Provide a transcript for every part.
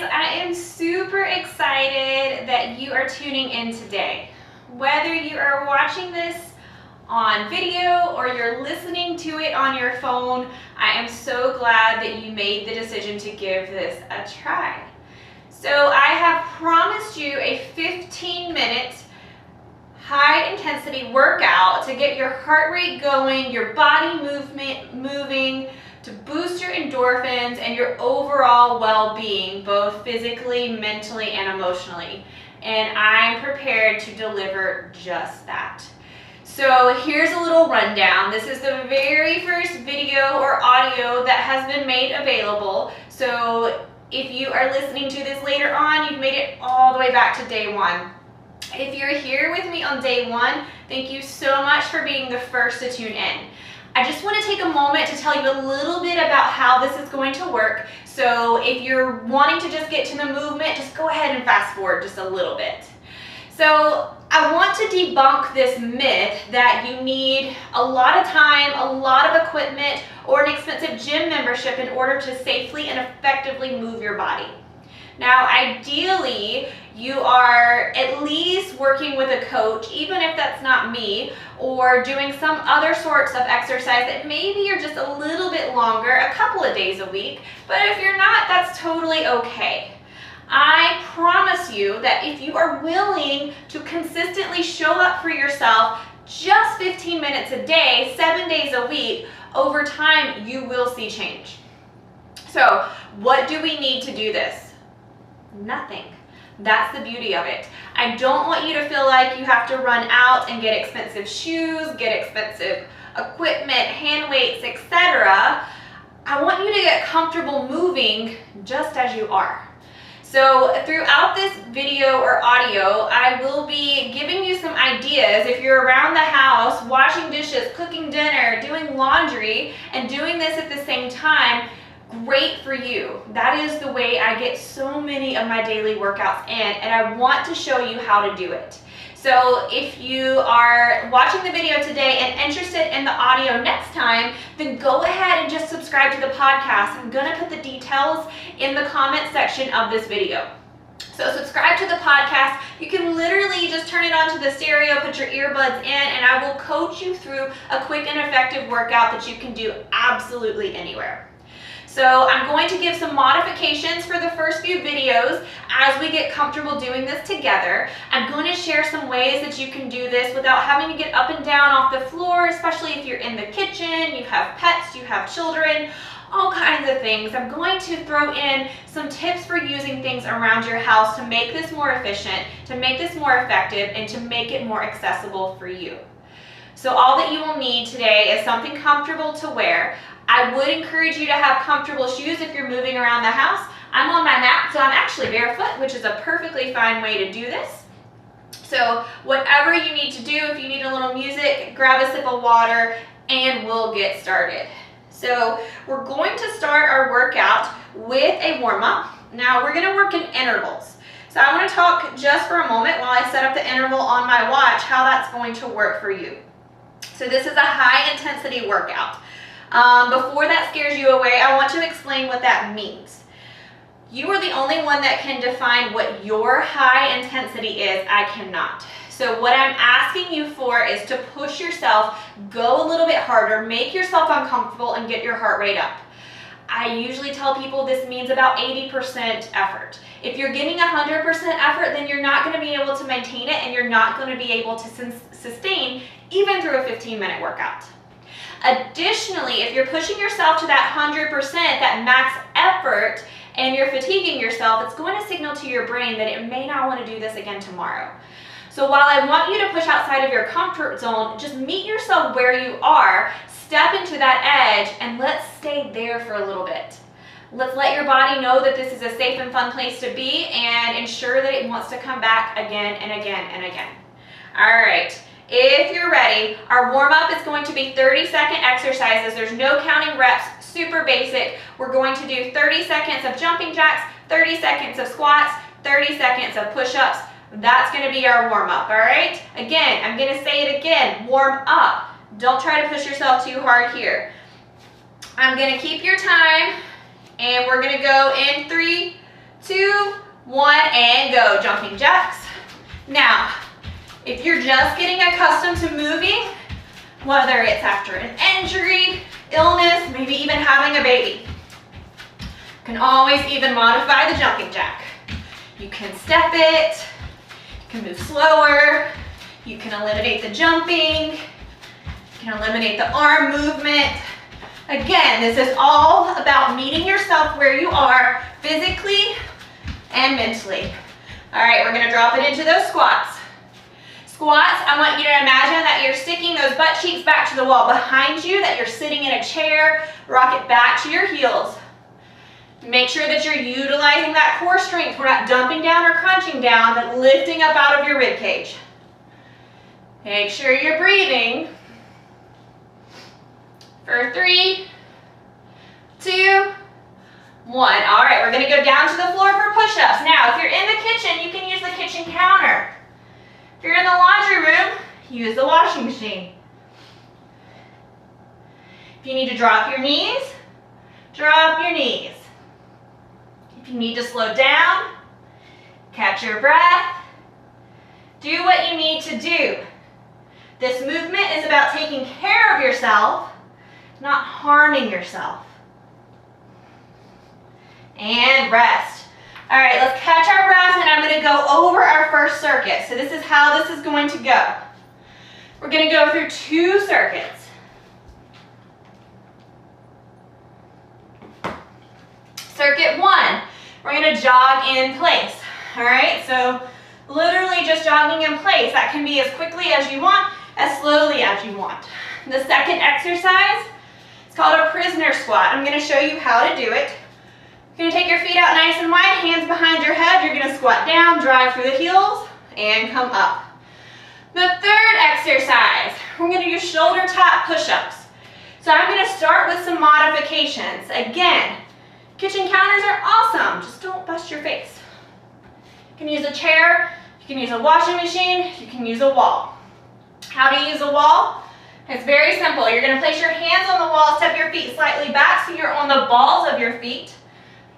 guys, I am super excited that you are tuning in today. Whether you are watching this on video or you're listening to it on your phone, I am so glad that you made the decision to give this a try. So I have promised you a 15-minute high intensity workout to get your heart rate going, your body movement moving, to boost your endorphins and your overall well-being, both physically, mentally, and emotionally. And I'm prepared to deliver just that. So here's a little rundown. This is the very first video or audio that has been made available. So if you are listening to this later on, you've made it all the way back to day one. If you're here with me on day one, thank you so much for being the first to tune in. I just want to take a moment to tell you a little bit about how this is going to work. So if you're wanting to just get to the movement, just go ahead and fast forward just a little bit. So I want to debunk this myth that you need a lot of time, a lot of equipment, or an expensive gym membership in order to safely and effectively move your body. Now, ideally, you are at least working with a coach, even if that's not me, or doing some other sorts of exercise that maybe you're just a little bit longer, a couple of days a week. But if you're not, that's totally okay. I promise you that if you are willing to consistently show up for yourself just 15 minutes a day, 7 days a week, over time, you will see change. So, what do we need to do this? Nothing. That's the beauty of it. I don't want you to feel like you have to run out and get expensive shoes, get expensive equipment, hand weights, etc. I want you to get comfortable moving just as you are. So throughout this video or audio, I will be giving you some ideas. If you're around the house, washing dishes, cooking dinner, doing laundry, and doing this at the same time, great for you. That is the way I get so many of my daily workouts in, and I want to show you how to do it. So if you are watching the video today and interested in the audio next time, then go ahead and just subscribe to the podcast. I'm gonna put the details in the comment section of this video. So subscribe to the podcast. You can literally just turn it on to the stereo, put your earbuds in, and I will coach you through a quick and effective workout that you can do absolutely anywhere. So I'm going to give some modifications for the first few videos as we get comfortable doing this together. I'm going to share some ways that you can do this without having to get up and down off the floor, especially if you're in the kitchen, you have pets, you have children, all kinds of things. I'm going to throw in some tips for using things around your house to make this more efficient, to make this more effective, and to make it more accessible for you. So all that you will need today is something comfortable to wear. I would encourage you to have comfortable shoes if you're moving around the house. I'm on my mat, so I'm actually barefoot, which is a perfectly fine way to do this. So whatever you need to do, if you need a little music, grab a sip of water, and we'll get started. So we're going to start our workout with a warm-up. Now we're gonna work in intervals. So I wanna talk just for a moment while I set up the interval on my watch, how that's going to work for you. So this is a high intensity workout. Before that scares you away, I want to explain what that means. You are the only one that can define what your high intensity is. I cannot. So what I'm asking you for is to push yourself, go a little bit harder, make yourself uncomfortable, and get your heart rate up. I usually tell people this means about 80% effort. If you're getting 100% effort, then you're not going to be able to maintain it, and you're not going to be able to sustain even through a 15-minute workout. Additionally, if you're pushing yourself to that 100%, that max effort, and you're fatiguing yourself, it's going to signal to your brain that it may not want to do this again tomorrow. So while I want you to push outside of your comfort zone, just meet yourself where you are, step into that edge, and let's stay there for a little bit. Let's let your body know that this is a safe and fun place to be, and ensure that it wants to come back again and again and again. All right. If you're ready, our warm-up is going to be 30-second exercises. There's no counting reps, super basic. We're going to do 30 seconds of jumping jacks, 30 seconds of squats, 30 seconds of push-ups. That's going to be our warm-up, all right? Again, I'm going to say it again, warm up. Don't try to push yourself too hard here. I'm going to keep your time, and we're going to go in 3, 2, 1, and go. Jumping jacks. Now, if you're just getting accustomed to moving, whether it's after an injury, illness, maybe even having a baby, you can always even modify the jumping jack. You can step it, you can move slower, you can eliminate the jumping, you can eliminate the arm movement. Again, this is all about meeting yourself where you are physically and mentally. All right, we're gonna drop it into those squats. Squats, I want you to imagine that you're sticking those butt cheeks back to the wall behind you, that you're sitting in a chair, rock it back to your heels. Make sure that you're utilizing that core strength. We're not dumping down or crunching down, but lifting up out of your rib cage. Make sure you're breathing. For 3, 2, 1. All right, we're gonna go down to the floor for push-ups. Now, if you're in the kitchen, you can use the kitchen counter. If you're in the laundry room, use the washing machine. If you need to drop your knees, drop your knees. If you need to slow down, catch your breath, do what you need to do. This movement is about taking care of yourself, not harming yourself. And rest. All right, let's catch our breath, and I'm gonna go over our first circuit. So this is how this is going to go. We're gonna go through 2 circuits. Circuit 1, we're gonna jog in place. All right, so literally just jogging in place. That can be as quickly as you want, as slowly as you want. The second exercise, it's called a prisoner squat. I'm gonna show you how to do it. You're gonna take your feet out nice and wide, hands behind your head. You're gonna squat down, drive through the heels, and come up. The third exercise, we're gonna do shoulder tap push-ups. So I'm gonna start with some modifications. Again, kitchen counters are awesome, just don't bust your face. You can use a chair, you can use a washing machine, you can use a wall. How to use a wall? It's very simple. You're gonna place your hands on the wall, step your feet slightly back so you're on the balls of your feet.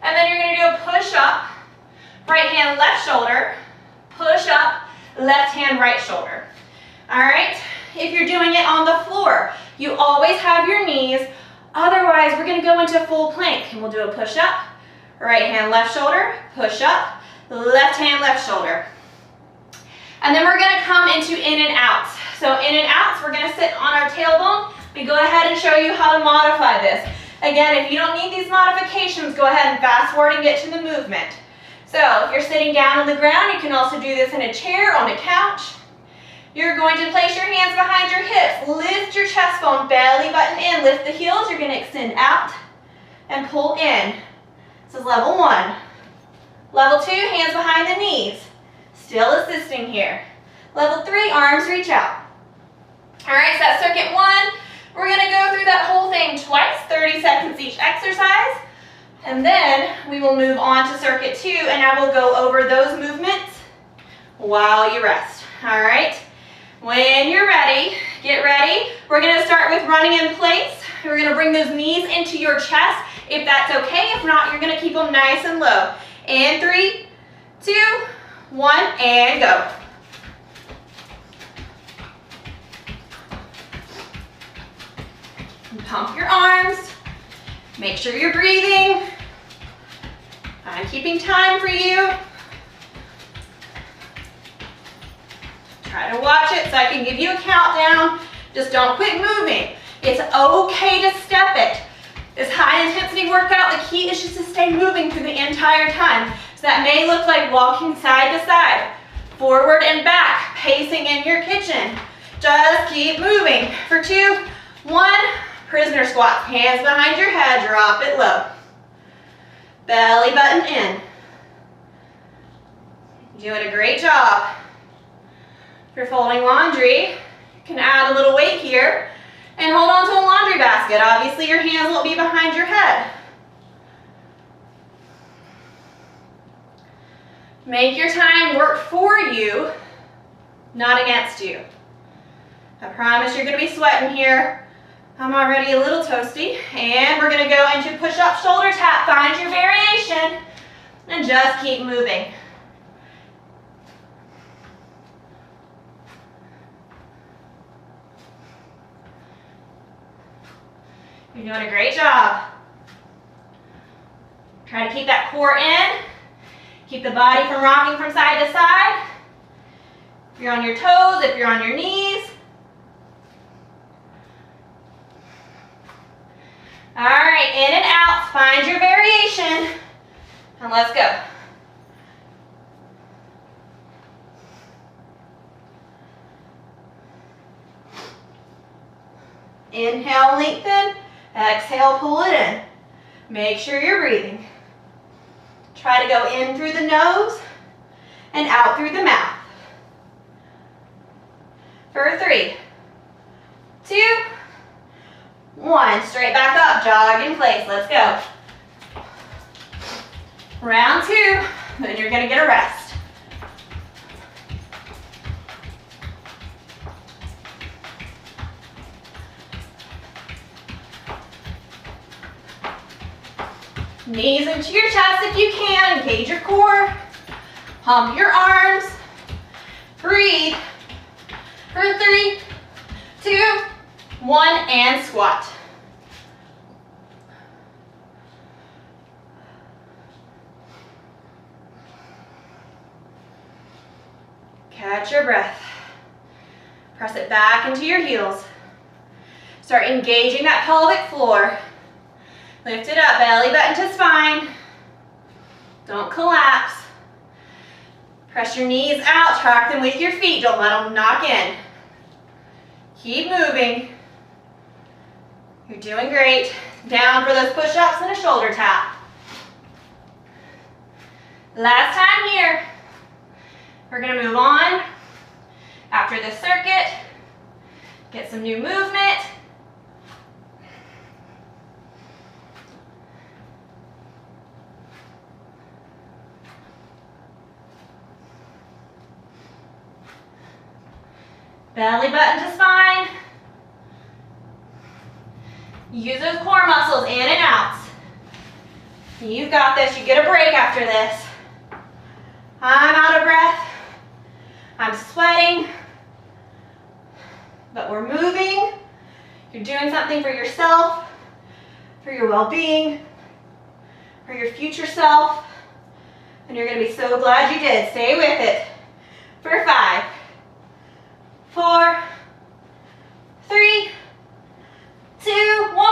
And then you're gonna do a push up, right hand, left shoulder, push up, left hand, right shoulder. All right, if you're doing it on the floor, you always have your knees. Otherwise, we're gonna go into full plank, and we'll do a push up, right hand, left shoulder, push up, left hand, left shoulder. And then we're gonna come into in and outs. So in and outs, we're gonna sit on our tailbone. We go ahead and show you how to modify this. Again, if you don't need these modifications, go ahead and fast forward and get to the movement. So if you're sitting down on the ground, you can also do this in a chair, on a couch. You're going to place your hands behind your hips, lift your chest bone, belly button in, lift the heels. You're going to extend out and pull in. This is level 1. Level 2, hands behind the knees. Still assisting here. Level 3, arms reach out. All right, so that's circuit 1. We're gonna go through that whole thing twice, 30 seconds each exercise. And then we will move on to circuit 2, and I will go over those movements while you rest. All right, when you're ready, get ready. We're gonna start with running in place. We're gonna bring those knees into your chest, if that's okay. If not, you're gonna keep them nice and low. And 3, 2, 1, and go. Pump your arms. Make sure you're breathing. I'm keeping time for you. Try to watch it so I can give you a countdown. Just don't quit moving. It's okay to step it. This high intensity workout, the key is just to stay moving through the entire time. So that may look like walking side to side, forward and back, pacing in your kitchen. Just keep moving. For 2, 1, prisoner squat. Hands behind your head, drop it low. Belly button in. Doing a great job. If you're folding laundry, you can add a little weight here and hold on to a laundry basket. Obviously, your hands won't be behind your head. Make your time work for you, not against you. I promise you're going to be sweating here. I'm already a little toasty. And we're going to go into push-up shoulder tap. Find your variation. And just keep moving. You're doing a great job. Try to keep that core in. Keep the body from rocking from side to side. If you're on your toes, if you're on your knees. All right, in and out. Find your variation. And let's go. Inhale, lengthen. Exhale, pull it in. Make sure you're breathing. Try to go in through the nose and out through the mouth. For 3, 2, 1. Straight back up, jog in place. Let's go. Round 2, then you're going to get a rest. Knees into your chest if you can. Engage your core. Pump your arms. Breathe. For 3, 2, 1, and squat. Catch your breath. Press it back into your heels. Start engaging that pelvic floor. Lift it up, belly button to spine. Don't collapse. Press your knees out, track them with your feet. Don't let them knock in. Keep moving. You're doing great. Down for those push-ups and a shoulder tap. Last time here. We're gonna move on after this circuit. Get some new movement. Belly button to spine. Use those core muscles in and out. You've got this. You get a break after this. I'm out of breath. I'm sweating. But we're moving. You're doing something for yourself, for your well-being, for your future self. And you're going to be so glad you did. Stay with it. For 5, 4, 3, 2, 1 more.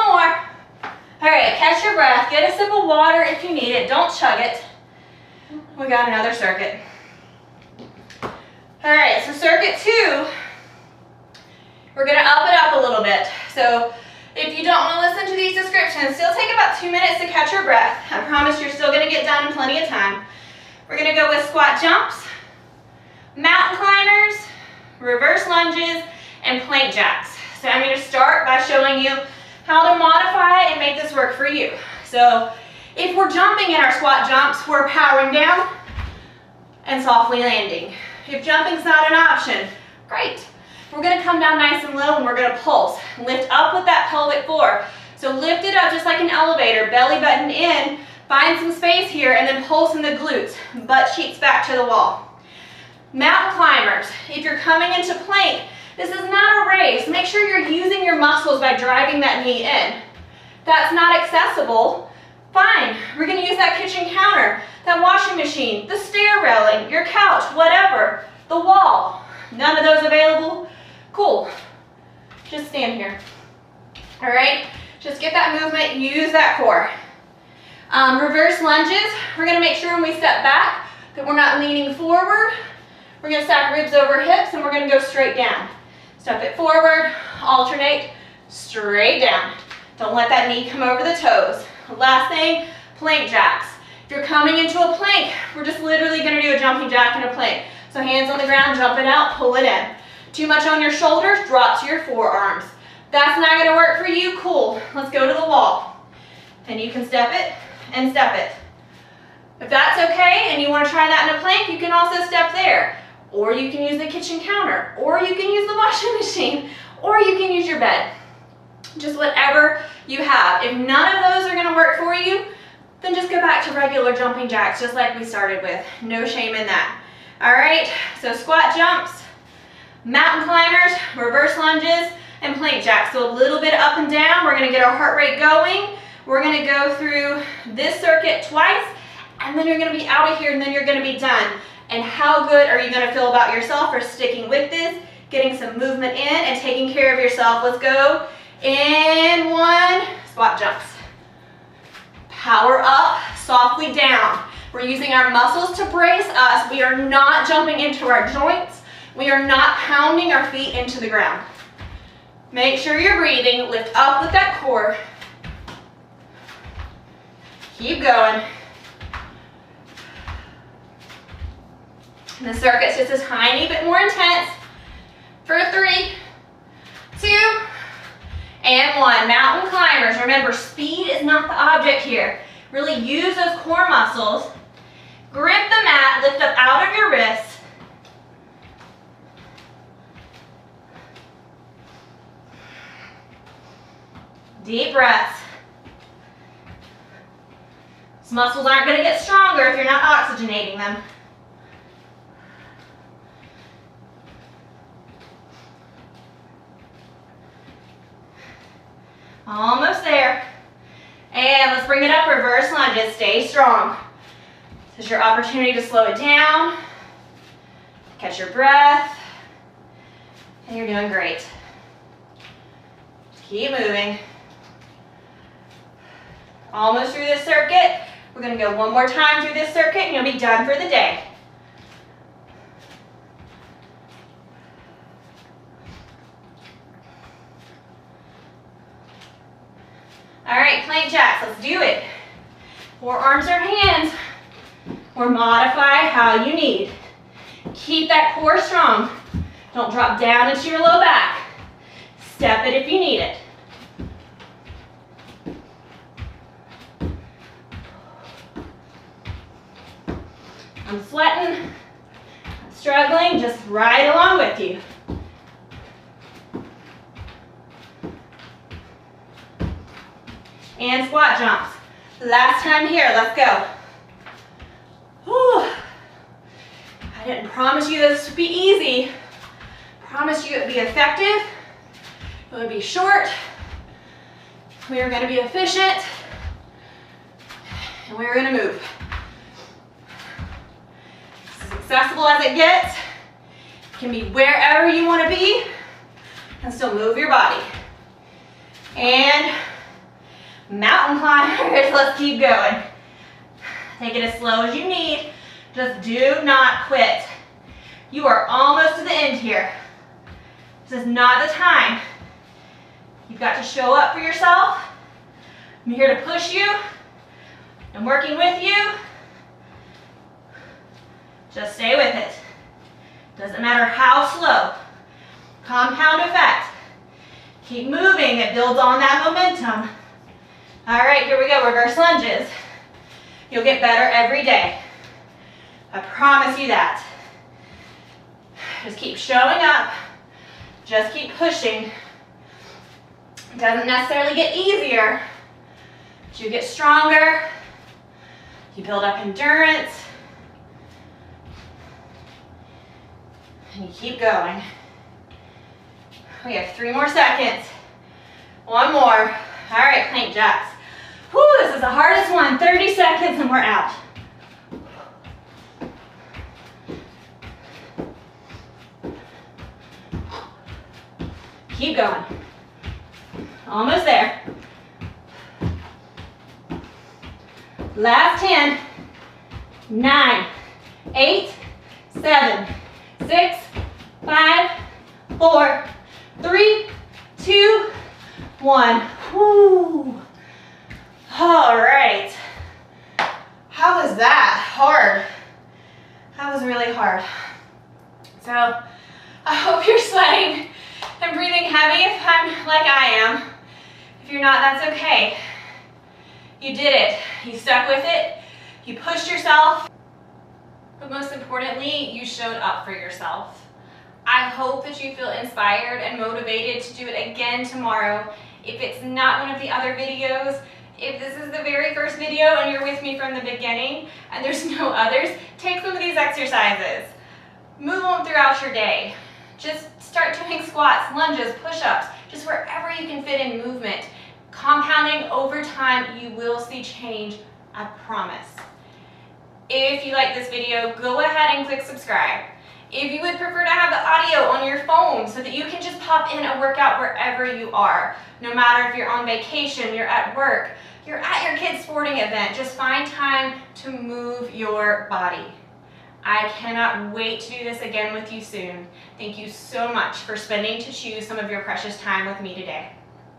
All right, catch your breath. Get a sip of water if you need it. Don't chug it. We got another circuit. All right, so circuit 2, we're gonna up it up a little bit. So if you don't wanna listen to these descriptions, still take about 2 minutes to catch your breath. I promise you're still gonna get done in plenty of time. We're gonna go with squat jumps, mountain climbers, reverse lunges, and plank jacks. So I'm going to start by showing you how to modify and make this work for you. So if we're jumping in our squat jumps, we're powering down and softly landing. If jumping's not an option, great. We're going to come down nice and low and we're going to pulse. Lift up with that pelvic floor. So lift it up just like an elevator, belly button in, find some space here, and then pulse in the glutes, butt cheeks back to the wall. Mountain climbers, if you're coming into plank, this is not a race. Make sure you're using your muscles by driving that knee in. That's not accessible. Fine, we're gonna use that kitchen counter, that washing machine, the stair railing, your couch, whatever, the wall. None of those available? Cool, just stand here. All right, just get that movement, use that core. Reverse lunges, we're gonna make sure when we step back that we're not leaning forward. We're gonna stack ribs over hips and we're gonna go straight down. Step it forward, alternate, straight down. Don't let that knee come over the toes. Last thing, plank jacks. If you're coming into a plank, we're just literally gonna do a jumping jack and a plank. So hands on the ground, jump it out, pull it in. Too much on your shoulders, drop to your forearms. That's not gonna work for you, cool. Let's go to the wall. And you can step it and step it. If that's okay and you wanna try that in a plank, you can also step there. Or you can use the kitchen counter, or you can use the washing machine, or you can use your bed. Just whatever you have. If none of those are gonna work for you, then just go back to regular jumping jacks, just like we started with. No shame in that. All right, so squat jumps, mountain climbers, reverse lunges, and plank jacks. So a little bit up and down. We're gonna get our heart rate going. We're gonna go through this circuit twice, and then you're gonna be out of here, and then you're gonna be done. And how good are you gonna feel about yourself for sticking with this, getting some movement in, and taking care of yourself? Let's go. In 1, squat jumps. Power up, softly down. We're using our muscles to brace us. We are not jumping into our joints. We are not pounding our feet into the ground. Make sure you're breathing. Lift up with that core. Keep going. The circuit's just a tiny bit more intense. For 3, 2, and 1. Mountain climbers. Remember, speed is not the object here. Really use those core muscles. Grip the mat, lift up out of your wrists. Deep breaths. These muscles aren't going to get stronger if you're not oxygenating them. Almost there. And let's bring it up, reverse lunges. Stay strong. This is your opportunity to slow it down. Catch your breath. And you're doing great. Just keep moving. Almost through this circuit. We're going to go one more time through this circuit and you'll be done for the day. All right, plank jacks, let's do it. Forearms or hands, or modify how you need. Keep that core strong. Don't drop down into your low back. Step it if you need it. I'm sweating, I'm struggling, just right along with you. And squat jumps. Last time here, let's go. Whew. I didn't promise you this would be easy. I promised you it would be effective. It would be short. We are going to be efficient. And we're going to move. As accessible as it gets. It can be wherever you want to be and still move your body. And mountain climbers, let's keep going. Take it as slow as you need. Just do not quit. You are almost to the end here. This is not the time. You've got to show up for yourself. I'm here to push you. I'm working with you. Just stay with it. Doesn't matter how slow. Compound effect. Keep moving. It builds on that momentum. All right, here we go, reverse lunges. You'll get better every day. I promise you that. Just keep showing up. Just keep pushing. It doesn't necessarily get easier, but you get stronger. You build up endurance. And you keep going. We have 3 more seconds. 1 more. All right, plank jacks. Whew, this is the hardest one. 30 seconds and we're out. Keep going. Almost there. Last 10, 9, 8, 7, 6, 5, 4, 3, 2, 1. Whoo. All right. How was that? Hard. That was really hard. So I hope you're sweating and breathing heavy if I'm like I am. If you're not, that's okay. You did it. You stuck with it. You pushed yourself. But most importantly, you showed up for yourself. I hope that you feel inspired and motivated to do it again tomorrow. If it's not one of the other videos, If this is the very first video and you're with me from the beginning and there's no others, take some of these exercises. Move them throughout your day. Just start doing squats, lunges, push-ups, just wherever you can fit in movement. Compounding over time, you will see change, I promise. If you like this video, go ahead and click subscribe. If you would prefer to have the audio on your phone so that you can just pop in a workout wherever you are, no matter if you're on vacation, you're at work, you're at your kid's sporting event, just find time to move your body. I cannot wait to do this again with you soon. Thank you so much for spending to choose some of your precious time with me today.